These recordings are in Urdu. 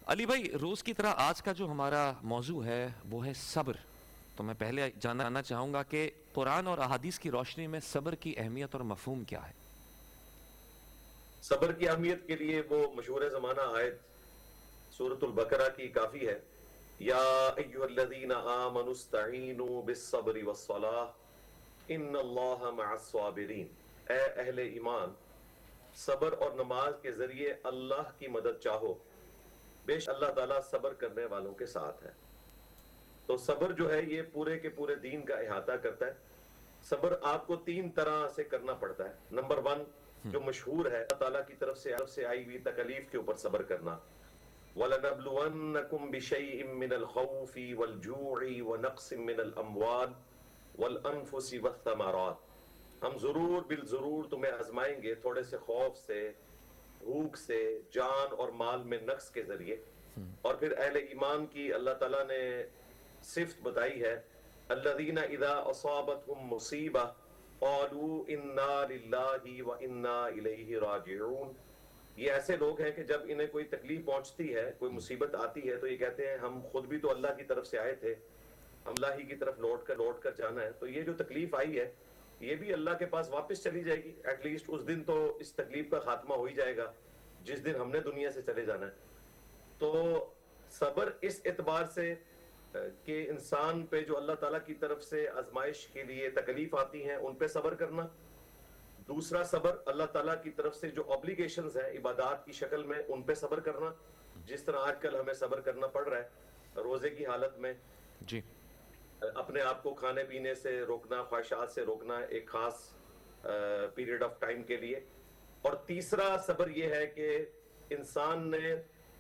علی بھائی، روز کی طرح آج کا جو ہمارا موضوع ہے وہ ہے صبر. تو میں پہلے جاننا چاہوں گا کہ قرآن اور احادیث کی روشنی میں صبر کی اہمیت اور مفہوم کیا ہے؟ صبر کی اہمیت کے لیے وہ مشہور زمانہ آیت سورۃ البقرہ کی کافی ہے. یا ایھا الذین آمنوا استعینوا بالصبر والصلاۃ ان اللہ مع الصابرین. اے اہل ایمان، صبر اور نماز کے ذریعے اللہ کی مدد چاہو، بے شک اللہ تعالیٰ صبر کرنے والوں کے ساتھ ہے. تو صبر جو ہے یہ پورے کے پورے دین کا احاطہ کرتا ہے. صبر آپ کو تین طرح سے کرنا پڑتا ہے. نمبر ون جو مشہور ہے، اللہ تعالیٰ کی طرف سے آئی ہوئی تکلیف کے اوپر صبر کرنا. وَلَنَبْلُوَنَّكُمْ بِشَيْءٍ مِّنَ الْخَوْفِ وَالْجُوعِ وَنَقْصٍ مِّنَ الْأَمْوَالِ وَالْأَنفُسِ وَالثَّمَرَاتِ. ہم ضرور بالضرور تمہیں آزمائیں گے تھوڑے سے خوف سے، بھوک سے، جان اور مال میں نقص کے ذریعے. اور پھر اہل ایمان کی اللہ تعالیٰ نے صفت بتائی ہے، الذین اذا اصابتهم مصیبہ قالوا انا للہ وانا الیہ راجعون. یہ ایسے لوگ ہیں کہ جب انہیں کوئی تکلیف پہنچتی ہے، کوئی مصیبت آتی ہے، تو یہ کہتے ہیں ہم خود بھی تو اللہ کی طرف سے آئے تھے، ہم اللہ ہی کی طرف لوٹ کر جانا ہے. تو یہ جو تکلیف آئی ہے یہ بھی اللہ کے پاس واپس چلی جائے گی. ایٹ لیسٹ اس دن تو اس تکلیف کا خاتمہ ہو ہی جائے گا جس دن ہم نے دنیا سے چلے جانا ہے. تو صبر اس اعتبار سے کہ انسان پہ جو اللہ تعالیٰ کی طرف سے آزمائش کے لیے تکلیف آتی ہیں ان پہ صبر کرنا. دوسرا صبر اللہ تعالیٰ کی طرف سے جو اوبلیگیشنز ہیں عبادات کی شکل میں ان پہ صبر کرنا، جس طرح آج کل ہمیں صبر کرنا پڑ رہا ہے روزے کی حالت میں. جی. اپنے آپ کو کھانے پینے سے روکنا، خواہشات سے روکنا ایک خاص پیریڈ آف ٹائم کے لیے. اور تیسرا صبر یہ ہے کہ انسان نے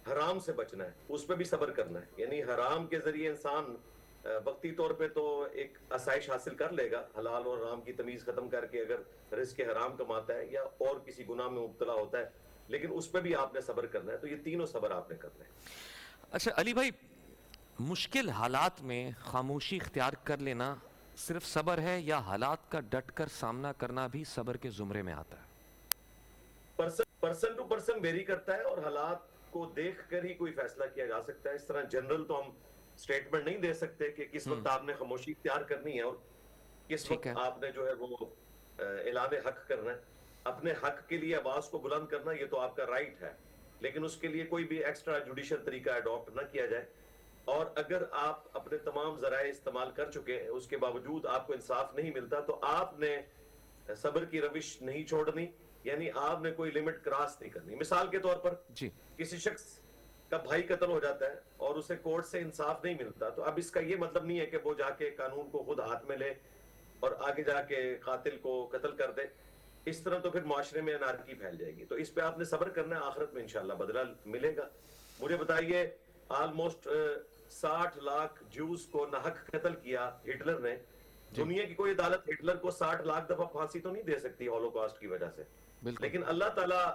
حرام سے بچنا ہے، اس پہ بھی صبر کرنا ہے. یعنی حرام کے ذریعے انسان وقتی طور پہ تو ایک آسائش حاصل کر لے گا، حلال اور حرام کی تمیز ختم کر کے اگر رزق حرام کماتا ہے یا اور کسی گناہ میں مبتلا ہوتا ہے، لیکن اس پہ بھی آپ نے صبر کرنا ہے. تو یہ تینوں صبر آپ نے کرنا ہے. اچھا علی بھائی، مشکل حالات میں خاموشی اختیار کر لینا صرف صبر ہے یا حالات کا ڈٹ کر سامنا کرنا بھی صبر کے زمرے میں آتا ہے؟ پرسن ٹو پرسن ویری کرتا ہے اور حالات کو دیکھ کر ہی کوئی فیصلہ کیا جا سکتا ہے. اس طرح جنرل تو ہم سٹیٹمنٹ نہیں دے سکتے کہ کس وقت آپ نے خاموشی اختیار کرنی ہے اور کس ٹھیک ہے. وقت آپ نے جو ہے وہ اعلان حق کرنا ہے. اپنے حق کے لیے آواز کو بلند کرنا یہ تو آپ کا رائٹ ہے، لیکن اس کے لیے کوئی بھی ایکسٹرا جوڈیشل طریقہ اڈاپٹ نہ کیا جائے. اور اگر آپ اپنے تمام ذرائع استعمال کر چکے ہیں اس کے باوجود آپ کو انصاف نہیں ملتا تو آپ نے صبر کی روش نہیں چھوڑنی، یعنی آپ نے کوئی لمٹ کراس نہیں کرنی. مثال کے طور پر جی. کسی شخص کا بھائی قتل ہو جاتا ہے اور اسے کورٹ سے انصاف نہیں ملتا، تو اب اس کا یہ مطلب نہیں ہے کہ وہ جا کے قانون کو خود ہاتھ میں لے اور آگے جا کے قاتل کو قتل کر دے. اس طرح تو پھر معاشرے میں انارکی پھیل جائے گی. تو اس پہ آپ نے صبر کرنا ہے، آخرت میں انشاءاللہ بدلہ ملے گا. مجھے بتائیے، آلموسٹ 60 لاکھ جوز کو ناحق قتل کیا ہٹلر نے. دنیا کی کوئی عدالت ہٹلر کو 60 لاکھ دفعہ پھانسی تو نہیں دے سکتی ہولوکاسٹ کی وجہ سے، لیکن اللہ تعالیٰ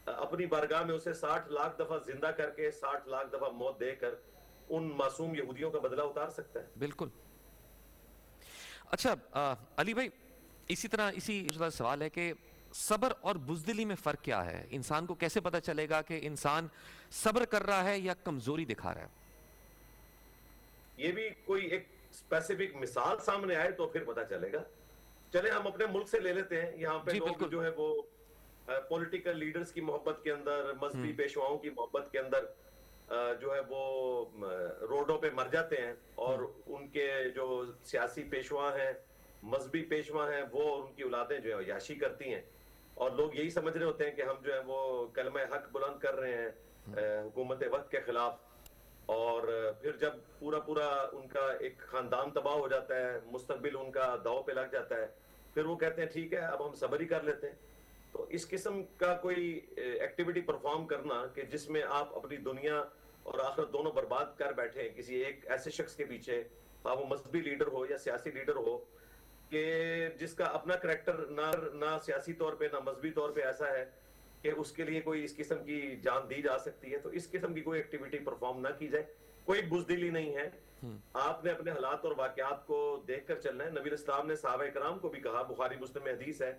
اپنی بارگاہ میں اسے 60 لاکھ دفعہ زندہ کر کے 60 لاکھ دفعہ موت دے کر ان معصوم یہودیوں کا بدلہ اتار سکتا ہے. بالکل. اچھا علی بھائی، اسی طرح اسی سوال ہے کہ صبر اور بزدلی میں فرق کیا ہے؟ انسان کو کیسے پتہ چلے گا کہ انسان صبر کر رہا ہے یا کمزوری دکھا رہا ہے؟ یہ بھی کوئی ایک اسپیسیفک مثال سامنے آئے تو پھر پتہ چلے گا. چلیں ہم اپنے ملک سے لے لیتے ہیں. یہاں پہ لوگ جو ہے وہ پولیٹیکل لیڈرز کی محبت کے اندر، مذہبی پیشواؤں کی محبت کے اندر جو ہے وہ روڈوں پہ مر جاتے ہیں، اور ان کے جو سیاسی پیشوا ہیں، مذہبی پیشوا ہیں، وہ ان کی اولادیں جو ہے عیاشی کرتی ہیں، اور لوگ یہی سمجھ رہے ہوتے ہیں کہ ہم جو ہے وہ کلمہ حق بلند کر رہے ہیں حکومت وقت کے خلاف. اور پھر جب پورا ان کا ایک خاندان تباہ ہو جاتا ہے، مستقبل ان کا داؤ پہ لگ جاتا ہے، پھر وہ کہتے ہیں ٹھیک ہے اب ہم صبر ہی کر لیتے ہیں. تو اس قسم کا کوئی ایکٹیویٹی پرفارم کرنا کہ جس میں آپ اپنی دنیا اور آخرت دونوں برباد کر بیٹھے ہیں کسی ایک ایسے شخص کے پیچھے، وہ مذہبی لیڈر ہو یا سیاسی لیڈر ہو، کہ جس کا اپنا کریکٹر نہ سیاسی طور پہ نہ مذہبی طور پہ ایسا ہے کہ اس کے لیے کوئی اس قسم کی جان دی جا سکتی ہے، تو اس قسم کی کوئی ایکٹیویٹی پرفارم نہ کی جائے. کوئی بزدلی نہیں ہے، آپ نے اپنے حالات اور واقعات کو دیکھ کر چلنا ہے. نبی اسلام نے صحابہ کرام کو بھی کہا، بخاری مسلم میں حدیث ہے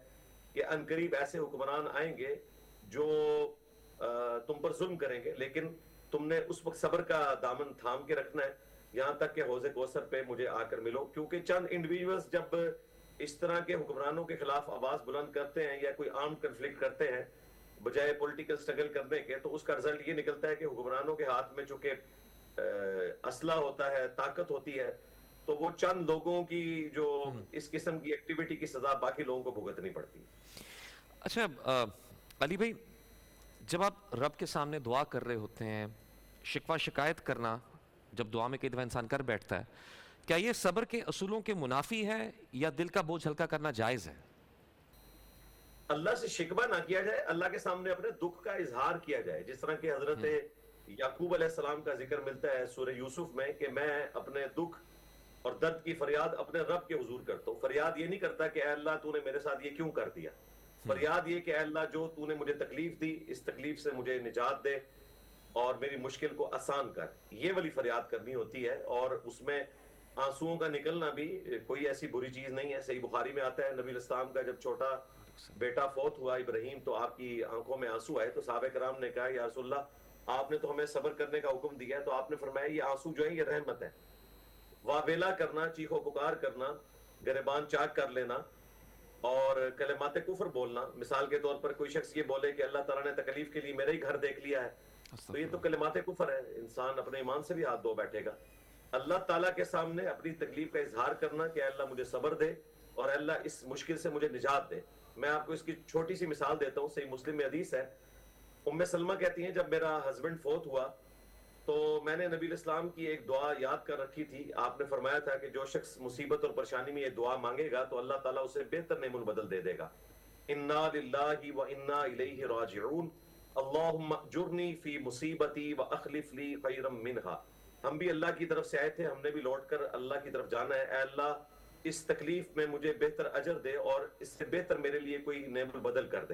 کہ عنقریب ایسے حکمران آئیں گے جو تم پر ظلم کریں گے، لیکن تم نے اس وقت صبر کا دامن تھام کے رکھنا ہے یہاں تک کہ حوض کوثر پہ مجھے آ کر ملو. کیونکہ چند انڈیویجولز جب اس طرح کے حکمرانوں کے خلاف آواز بلند کرتے ہیں یا کوئی عام کنفلکٹ کرتے ہیں بجائے پولیٹیکل سٹرگل کرنے کے, تو اس کا رزلٹ یہ نکلتا ہے کہ حکمرانوں کے ہاتھ میں چونکہ اسلحہ ہوتا ہے, طاقت ہوتی ہے, تو وہ چند لوگوں کی جو اس قسم کی ایکٹیویٹی کی سزا باقی لوگوں کو بھگتنی پڑتی ہے. اچھا علی بھائی, جب آپ رب کے سامنے دعا کر رہے ہوتے ہیں, شکوہ شکایت کرنا جب دعا میں کئی دفعہ انسان کر بیٹھتا ہے, کیا یہ صبر کے اصولوں کے منافی ہے یا دل کا بوجھ ہلکا کرنا جائز ہے؟ اللہ سے شکوہ نہ کیا جائے, اللہ کے سامنے اپنے دکھ کا اظہار کیا جائے. جس طرح کہ حضرت یعقوب علیہ السلام کا ذکر ملتا ہے سورہ یوسف میں کہ میں اپنے دکھ اور درد کی فریاد اپنے رب کے حضور کرتا ہوں. فریاد یہ نہیں کرتا کہ اے اللہ تو نے میرے ساتھ یہ کیوں کر دیا, فریاد یہ کہ اے اللہ جو تو نے مجھے تکلیف دی اس تکلیف سے مجھے نجات دے اور میری مشکل کو آسان کر, یہ والی فریاد کرنی ہوتی ہے. اور اس میں آنسوؤں کا نکلنا بھی کوئی ایسی بری چیز نہیں ہے. صحیح بخاری میں آتا ہے نبی الاسلام کا جب چھوٹا بیٹا فوت ہوا ابراہیم تو آپ کی آنکھوں میں آنسو آئے, تو صحابہ کرام نے کہا یا رسول اللہ آپ نے تو ہمیں صبر کرنے کا حکم دیا ہے, تو آپ نے فرمایا یہ آنسو جو ہیں یہ رحمت ہے. واویلا کرنا, چیخو پکار کرنا, گریبان چاک کر لینا اور کلمات کفر بولنا, مثال کے طور پر کوئی شخص یہ بولے کہ اللہ تعالیٰ نے تکلیف کے لیے میرا ہی گھر دیکھ لیا ہے, تو یہ تو کلمات کفر ہے. انسان اپنے ایمان سے بھی ہاتھ دھو بیٹھے گا. اللہ تعالیٰ کے سامنے اپنی تکلیف کا اظہار کرنا کہ اللہ مجھے صبر دے اور اللہ اس مشکل سے مجھے نجات دے. میں آپ کو اس کی چھوٹی سی مثال دیتا ہوں, صحیح مسلم میں حدیث ہے. ام سلمہ کہتی ہیں جب میرا ہسبینڈ فوت ہوا تو میں نے نبی الاسلام کی ایک دعا یاد کر رکھی تھی. آپ نے فرمایا تھا کہ جو شخص مصیبت اور پریشانی میں یہ دعا مانگے گا تو اللہ تعالیٰ اسے بہتر نعم البدل دے دے گا. انا للہ و انا الیہ راجعون اللہم اجرنی فی مصیبتی و اخلف لی خیرا منہا. ہم بھی اللہ کی طرف سے آئے تھے, ہم نے بھی لوٹ کر اللہ کی طرف جانا ہے. اے اللہ اس تکلیف میں مجھے بہتر اجر دے اور اس سے بہتر میرے لیے کوئی نعم البدل کر دے.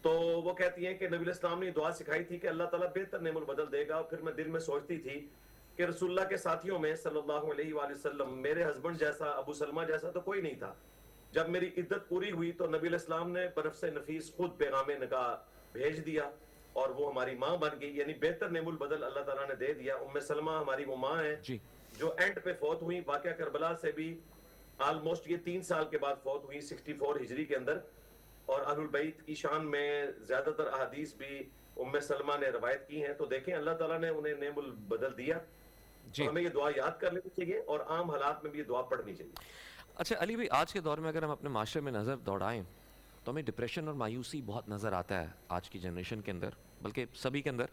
تو وہ کہتی ہیں کہ نبی الاسلام نے دعا سکھائی تھی کہ اللہ تعالیٰ بہتر نعم البدل دے گا. اور پھر میں دل میں سوچتی تھی کہ رسول اللہ کے ساتھیوں میں صلی اللہ علیہ وآلہ وسلم میرے ہسبینڈ جیسا, ابو سلمہ جیسا تو کوئی نہیں تھا. جب میری عدت پوری ہوئی تو نبی الاسلام نے بنفس نفیس خود پیغام نکاح بھیج دیا اور وہ ہماری ماں بن گئی. یعنی بہتر نعم البدل اللہ تعالیٰ نے دے دیا. ام سلمہ ہماری وہ ماں ہیں جو اینڈ پہ فوت ہوئی. واقعہ کربلا سے بھی آلموسٹ یہ 3 سال کے بعد فوت ہوئی 64 ہجری کے اندر. اور اہل البیت کی شان میں زیادہ تر احادیث بھی ام سلمہ نے روایت کی ہیں. تو دیکھیں اللہ تعالیٰ نے انہیں نعم البدل دیا. ہمیں یہ دعا یاد کر لینی چاہیے اور عام حالات میں بھی یہ دعا پڑھنی چاہیے. اچھا علی بھائی, آج کے دور میں اگر ہم اپنے معاشرے میں نظر دوڑائیں تو ہمیں ڈپریشن اور مایوسی بہت نظر آتا ہے آج کی جنریشن کے اندر, بلکہ سبھی کے اندر.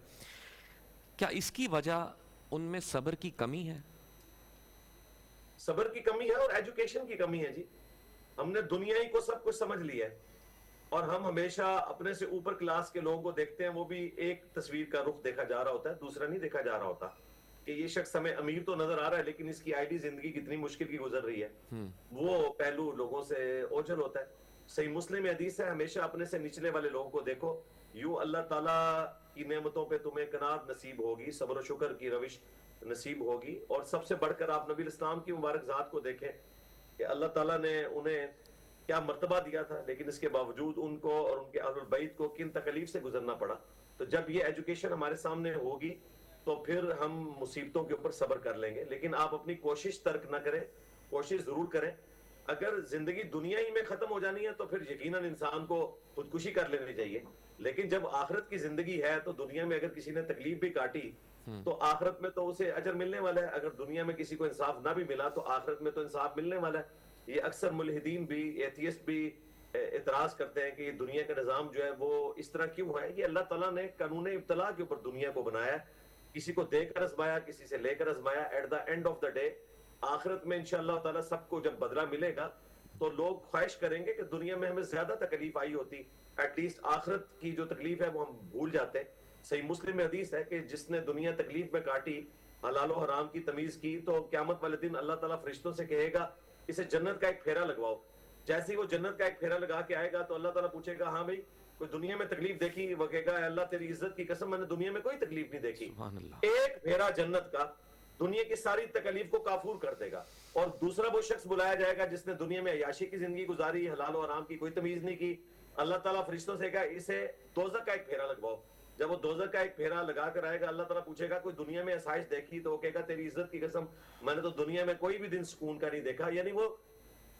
کیا اس کی وجہ ان میں صبر کی کمی ہے؟ صبر کی کمی ہے اور ایجوکیشن کی کمی ہے جی. ہم نے دنیا ہی کو سب کچھ سمجھ لیا ہے اور ہم ہمیشہ اپنے سے اوپر کلاس کے لوگوں کو دیکھتے ہیں, وہ بھی ایک تصویر کا رخ دیکھا جا رہا ہوتا ہے, دوسرا نہیں دیکھا جا رہا ہوتا کہ یہ شخص ہمیں امیر تو نظر آ رہا ہے لیکن اس کی آئی ڈی زندگی کتنی مشکل کی گزر رہی ہے, وہ پہلو لوگوں سے اوجھل ہوتا ہے. صحیح مسلم میں حدیث ہے ہمیشہ اپنے سے نچلے والے لوگوں کو دیکھو, یوں اللہ تعالیٰ کی نعمتوں پہ تمہیں قناعت نصیب ہوگی, صبر و شکر کی روش نصیب ہوگی. اور سب سے بڑھ کر آپ نبی الاسلام کی مبارک ذات کو دیکھیں کہ اللہ تعالیٰ نے انہیں کیا مرتبہ دیا تھا, لیکن اس کے باوجود ان کو اور ان کے اہل البیت کو کن تکلیف سے گزرنا پڑا. تو جب یہ ایجوکیشن ہمارے سامنے ہوگی تو پھر ہم مصیبتوں کے اوپر صبر کر لیں گے. لیکن آپ اپنی کوشش ترک نہ کریں, کوشش ضرور کریں. اگر زندگی دنیا ہی میں ختم ہو جانی ہے تو پھر یقیناً انسان کو خودکشی کر لینی چاہیے. لیکن جب آخرت کی زندگی ہے تو دنیا میں اگر کسی نے تکلیف بھی کاٹی تو آخرت میں تو اسے اجر ملنے والا ہے. اگر دنیا میں کسی کو انصاف نہ بھی ملا تو آخرت میں تو انصاف ملنے والا ہے. یہ اکثر ملحدین بھی, ایتھیسٹ بھی اعتراض کرتے ہیں کہ یہ دنیا کا نظام جو ہے وہ اس طرح کیوں ہے. یہ اللہ تعالیٰ نے قانون ابتلا کے اوپر دنیا کو بنایا ہے, کسی کو دے کر آزمایا, کسی سے لے کر آزمایا. At the end of the day آخرت میں انشاءاللہ تعالیٰ سب کو جب بدلہ ملے گا تو لوگ خواہش کریں گے کہ دنیا میں ہمیں زیادہ تکلیف آئی ہوتی, ایٹ لیسٹ آخرت کی جو تکلیف ہے وہ ہم بھول جاتے. صحیح مسلم میں حدیث ہے کہ جس نے دنیا تکلیف میں کاٹی, حلال و حرام کی تمیز کی, تو قیامت والے دن اللہ تعالیٰ فرشتوں سے کہے گا اسے جنت کا ایک پھیرا لگواؤ. جیسے ہی وہ جنت کا ایک پھیرا لگا کے آئے گا تو اللہ تعالیٰ پوچھے گا ہاں بھائی کوئی دنیا میں تکلیف دیکھی؟ وہ کہے گا اے اللہ تیری عزت کی قسم میں نے دنیا میں کوئی تکلیف نہیں دیکھی. ایک پھیرا جنت کا دنیا کی ساری تکلیف کو کافور کر دے گا. اور دوسرا وہ شخص بلایا جائے گا جس نے دنیا میں عیاشی کی زندگی گزاری, حلال و حرام کی کوئی تمیز نہیں کی. اللہ تعالیٰ فرشتوں سے کہا اسے دوزخ کا ایک پھیرا لگواؤ. جب وہ دوزخ کا ایک پھیرا لگا کر آئے گا اللہ تعالیٰ پوچھے گا کوئی دنیا میں آسائش دیکھی تو وہ کہے گا تیری عزت کی قسم میں نے تو دنیا میں کوئی بھی دن سکون کا نہیں دیکھا. یعنی وہ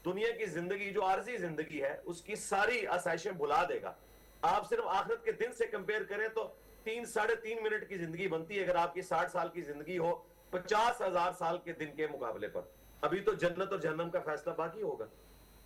دنیا کی زندگی جو عارضی زندگی ہے اس کی ساری آسائشیں بھلا دے گا. آپ صرف آخرت کے دن سے کمپیئر کریں تو 3-3.5 منٹ کی زندگی بنتی ہے اگر آپ کی 60 سال کی زندگی ہو 50,000 سال کے دن کے مقابلے پر. ابھی تو جنت اور جہنم کا فیصلہ باقی ہوگا.